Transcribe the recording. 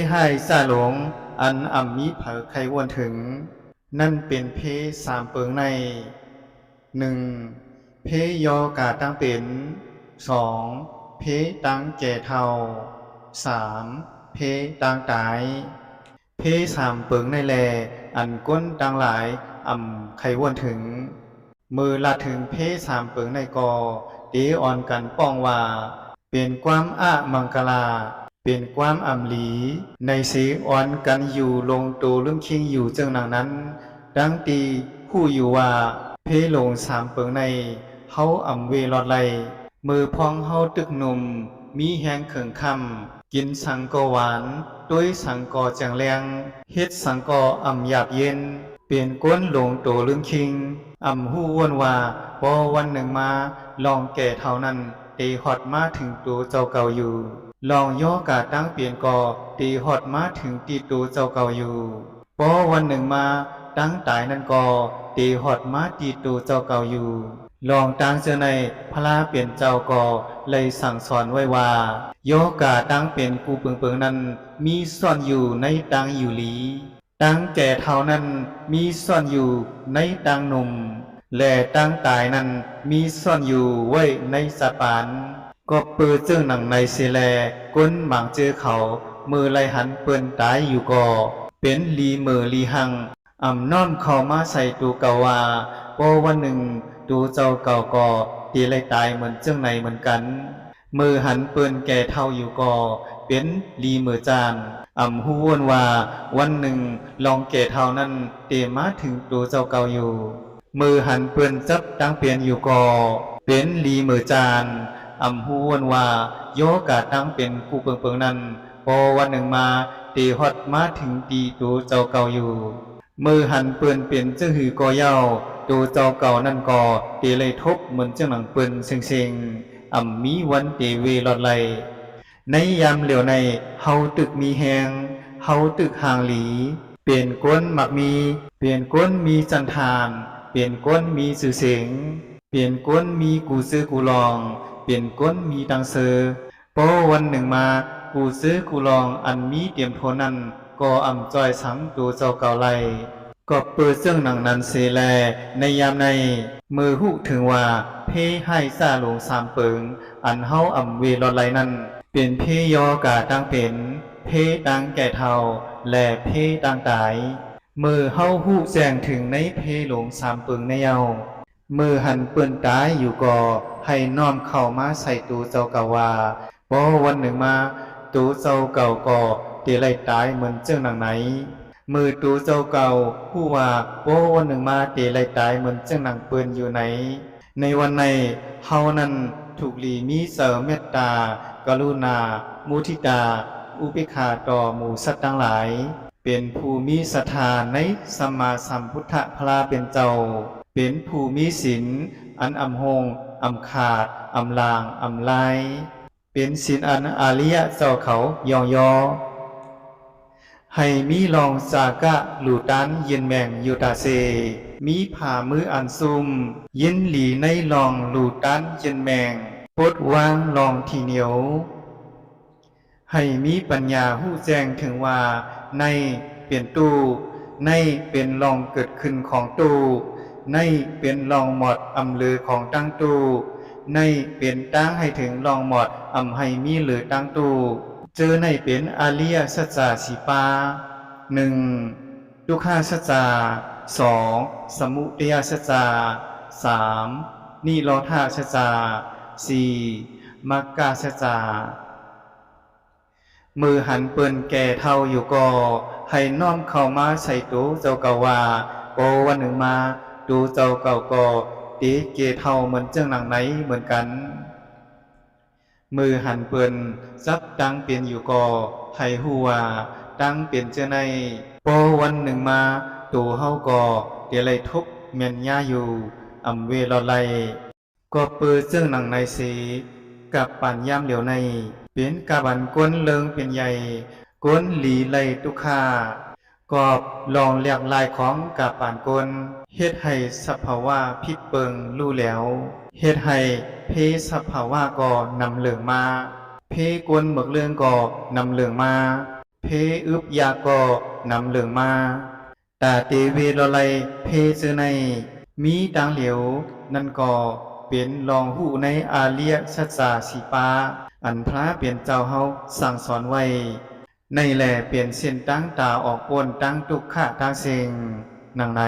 ให้ซาหลงอันอ่ำมีเผอไขวนถึงนั่นเป็นสามเปิงในหนึ่งยอกาตั้งเป็นสองตั้งแก่เท่าสามตั้งตายสามเปิงในแลอันก้นดังหลายอ่ำไขวนถึงมือละถึงสามเปิงในกอเดอ่อนกันป้องว่าเป็นความอะมังกลาเป็นความอ่ำหลีในสีอ่อนกันอยู่ลงโตเรื่องคิงอยู่เจิงหนังนั้นดังตีผู้อยู่ว่าลงสามเปิงในเฮาอ่ำเวลอดไลมือพองเฮาตึกหนุ่มมีแหงเขิงคำกินสังกอหวานด้วยสังกอแจงแรงเฮ็ดสังกออ่ำหยาบเย็นเปลี่ยนก้นลงโตเรื่องคิงอ่ำหู้วนว่าพอวันหนึ่งมาลองแก่เท่านั้นตีฮอดมาถึงตัวเจ้าเก่าอยู่ลองย่อกาตั้งเปลี่ยนกอตีฮอดมาถึงตีตัวเจ้าเก่าอยู่พอวันหนึ่งมาตั้งตายนั้นกอตีฮอดมาตีตัวเจ้าเก่าอยู่ลองตั้งเจอในพระเปลี่ยนเจ้ากอเลยสั่งสอนไว้ว่าย่อกาตั้งเป็นกูเปิงนั้นมีซ่อนอยู่ในตังอยู่หลีตั้งแก่เท่านั้นมีซ่อนอยู่ในตังหนุ่มและตั้งตายนั้นมีซ่อนอยู่ไว้ในสะปานก็เปิดเจ้าหนังในเสแลก้นหมางเจอเขามือไลหันเปิ้นตายอยู่ก่อเป็นลีมือลีหังอ่ำน้อมเข้ามาใส่ตูเก่าว่าพอวันหนึ่งตูเจ้าเก่าก่อตีไลตายเหมือนเจ้าในเหมือนกันมือหันเปิ้นแก่เท่าอยู่ก่อเป็นลีมือจานอ่ำหู้วนว่าวันหนึ่งลองแก่เท่านั้นเตมาถึงตูเจ้าเก่าอยู่มือหันเปิ้นจับตั้งเปลี่ยนอยู่ก่อเป็นลีมือจานอ่ำหู้วนว่าโยกาตั้งเป็นกูเปิงนั้นพอวันหนึ่งมาตีฮอดมาถึงตีตูเจ้าเก่าอยู่มือหันเปิ้นเป็นเจ้าหือกอเย้าตูเจ้าเก่านั่นก่อตีเลยทบเหมือนเจ้าหนังเปิ้นเซ็งอ่ำมีวันตีเวลอดไลในยามเหลียวในเฮาตึกมีแหงเฮาตึกห่างหลีเปลี่ยนก้นหมักมีเปลี่ยนก้นมีจันทานเปลี่ยนก้นมีสื่อเสียงเปลี่ยนก้นมีกูซื้อกูลองเปลี่ยนก้นมีตังเซอพอวันหนึ่งมากูซื้อกูลองอันมีเตรียมโทนั้นก็อ่ำจอยสังตัวเจ้าเก่าไลก็เปิดเสื่องหนังนั้นเสแลในยามในมือหุถึงว่าให้ซาลงสามเปิงอันเฮาอ่ำเวลอดไลนั้นเป็นยอกาตั้งเป็นตั้งแก่เท่าและตั้งตายมือเฮาหู้แจ้งถึงในหลงสามเปิงในเยามือหันเปิ้นตายอยู่ก่อให้น้อมเข้ามาใส่ตูเจ้าเก่าว่าพอวันหนึ่งมาตูเจ้าเก่าก่อตีไล่ตายเหมือนเจ้าหนังไหนมือตูเจ้าเก่าผู้ว่าพอวันหนึ่งมาตีไล่ตายเหมือนเจ้าหนังเปิ้นอยู่ไหนในวันในเฮานั้นถูกลีมีเสริมเมตตากรุณามุทิตาอุเบกขาต่อหมู่สัตว์ทั้งหลายเป็นผู้มีศรัทธาในสัมมาสัมพุทธพระเป็นเจ้าเป็นผู้มีศีลอันอำหงอำขาดอำลางอำไลเป็นศีลอันอาริยะเจ้าเขายองยอให้มีลองสากะหลูตันเย็นแมงยูตาเซมีผ่ามืออันซุมยินหลีในลองหลูตันเย็นแมงปดวางลองทีเหนียวให้มีปัญญาหู้แจ้งถึงว่าในเป็นตู้ในเป็นลองเกิดขึ้นของตู้ในเป็นลองหมดอำลือของตั้งตู้ในเป็นตั้งให้ถึงลองหมดอำให้มีหรือตั้งตู้เจอในเป็นอาริยสัจจาสีปาหนึ่งทุกขาสัจจาสองสมุทัยสัจจาสามนิโรธาสัจจาสี่มรรคสัจจามือหันเปิ้นแก่เท่าอยู่ก่อให้น้อมเข้ามาใส่ตูเจ้าเก่าว่าโอวันหนึ่งมาตูเจ้าเก่าก่อตีเกเท่าเหมือนเจ้าหนังไหนเหมือนกันมือหันเปิ้นจับตั้งเปลี่ยนอยู่ก่อให้ฮู้ว่าตั้งเปลี่ยนเจ้าในโอวันหนึ่งมาตูเฮาก่อเดี๋ยวไลทุกเมียนย่าอยู่อำเวลอไลก็เปิดเจ้าหนังในสีกับปัญญามเหลียวในเป็นกาบันก้นเลิงเป็นใหญ่ก้นหลีไลตุคากอบลองเรียกลายของกาปานก้นเฮ็ดให้สภาวะพิเปิงรู้แล้วเฮ็ดให้สภาวะก่อนำเหลืองมาก้นหมึกเรื่องก่อนำเหลืองมา เพอึบยาก็นำเหลืองมาตาเตเวลอไลเพเจอในมีดังเหลียวนั่นก็เป็นรองหูในอาเลียชัจจาสีปาอันพระเปลี่ยนเจ้าเฮาสั่งสอนไว้ในแหล่เปลี่ยนเส้นตั้งตาออกปนตั้งทุกขะตั้งเสงหนังไหน